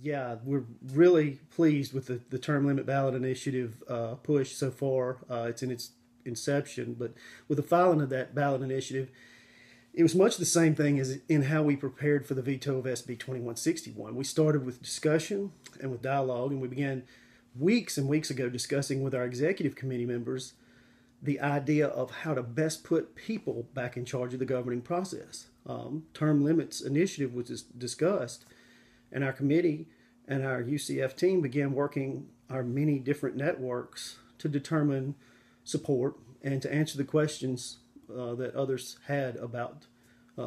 Yeah, we're really pleased with the term limit ballot initiative push so far. It's in its inception, but with the filing of that ballot initiative, it was much the same thing as in how we prepared for the veto of SB 2161. We started with discussion and with dialogue, and we began weeks and weeks ago discussing with our executive committee members the idea of how to best put people back in charge of the governing process. Term limits initiative was discussed, and our committee and our UCF team began working our many different networks to determine support and to answer the questions that others had about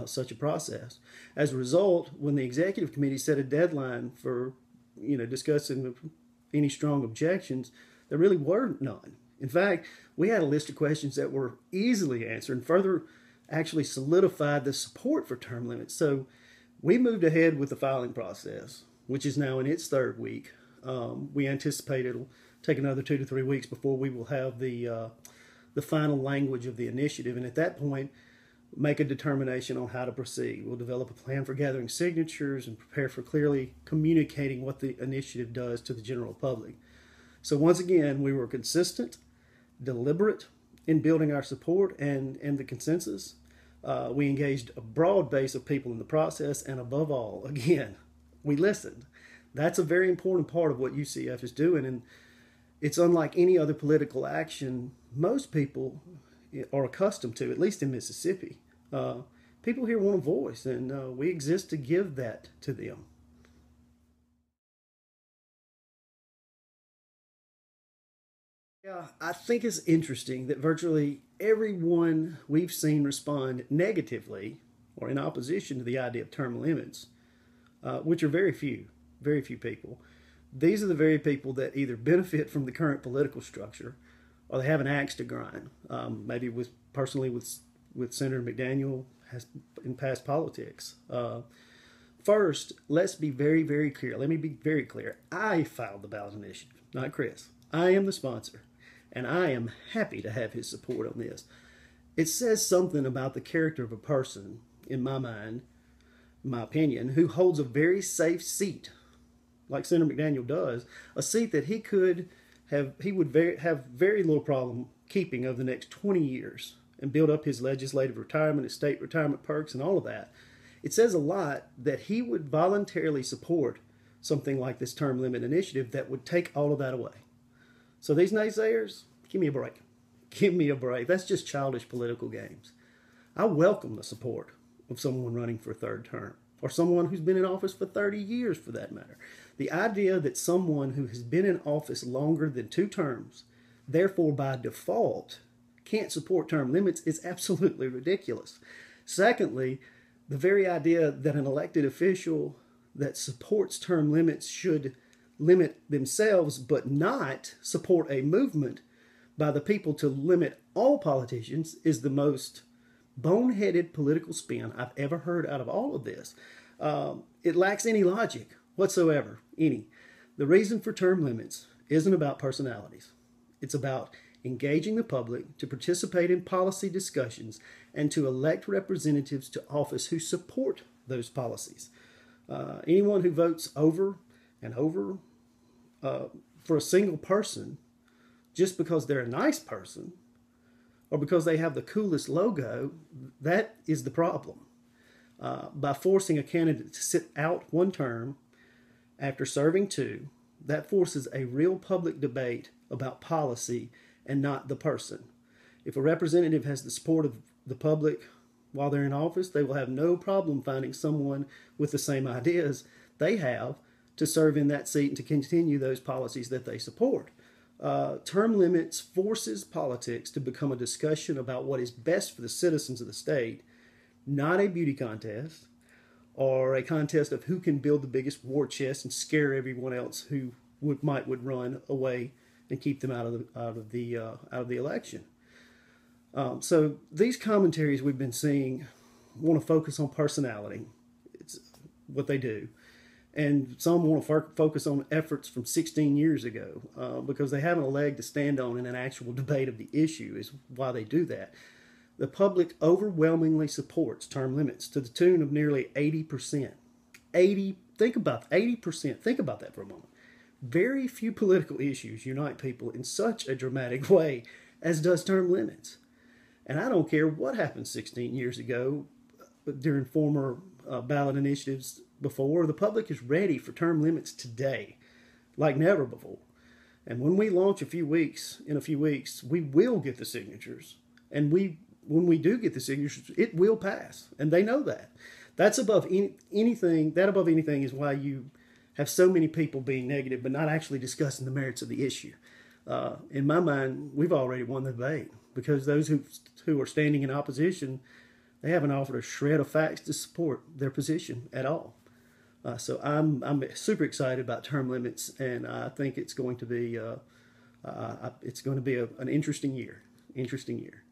such a process. As a result, when the executive committee set a deadline for discussing any strong objections, there really were none. In fact, we had a list of questions that were easily answered and further actually solidified the support for term limits. So we moved ahead with the filing process, which is now in its third week. We anticipate it'll take another 2 to 3 weeks before we will have the final language of the initiative, and at that point, make a determination on how to proceed. We'll develop a plan for gathering signatures and prepare for clearly communicating what the initiative does to the general public. So once again, we were consistent, deliberate in building our support and the consensus. We engaged a broad base of people in the process, and above all, again, we listened. That's a very important part of what UCF is doing, and it's unlike any other political action most people are accustomed to, at least in Mississippi. People here want a voice, and we exist to give that to them. Yeah, I think it's interesting that virtually everyone we've seen respond negatively or in opposition to the idea of term limits, which are very few people. These are the very people that either benefit from the current political structure or they have an axe to grind. Maybe personally with Senator McDaniel has in past politics. First, let's be very clear. Let me be very clear. I filed the ballot initiative, not Chris. I am the sponsor, and I am happy to have his support on this. It says something about the character of a person, in my mind, in my opinion, who holds a very safe seat, like Senator McDaniel does, a seat that he would have very little problem keeping over the next 20 years and build up his legislative retirement, his state retirement perks, and all of that. It says a lot that he would voluntarily support something like this term limit initiative that would take all of that away. So these naysayers, give me a break. Give me a break. That's just childish political games. I welcome the support of someone running for a third term, or someone who's been in office for 30 years for that matter. The idea that someone who has been in office longer than 2 terms, therefore by default, can't support term limits is absolutely ridiculous. Secondly, the very idea that an elected official that supports term limits should limit themselves but not support a movement by the people to limit all politicians is the most boneheaded political spin I've ever heard out of all of this. It lacks any logic whatsoever, any. The reason for term limits isn't about personalities. It's about engaging the public to participate in policy discussions and to elect representatives to office who support those policies. Anyone who votes over and over for a single person just because they're a nice person or because they have the coolest logo, that is the problem. By forcing a candidate to sit out 1 term after serving 2, that forces a real public debate about policy and not the person. If a representative has the support of the public while they're in office, they will have no problem finding someone with the same ideas they have to serve in that seat and to continue those policies that they support. Term limits forces politics to become a discussion about what is best for the citizens of the state, not a beauty contest or a contest of who can build the biggest war chest and scare everyone else who would run away and keep them out of the election. So these commentaries we've been seeing want to focus on personality. It's what they do. And some want to focus on efforts from 16 years ago because they haven't a leg to stand on in an actual debate of the issue is why they do that. The public overwhelmingly supports term limits to the tune of nearly 80%. think about 80%. Think about that for a moment. Very few political issues unite people in such a dramatic way as does term limits. And I don't care what happened 16 years ago during former ballot initiatives before, the public is ready for term limits today like never before. And when we launch in a few weeks, we will get the signatures. And when we do get the signatures, it will pass. And they know that. That's above anything. That above anything is why you have so many people being negative, but not actually discussing the merits of the issue. In my mind, we've already won the debate because those who are standing in opposition, they haven't offered a shred of facts to support their position at all. So I'm super excited about term limits, and I think it's going to be an interesting year. Interesting year.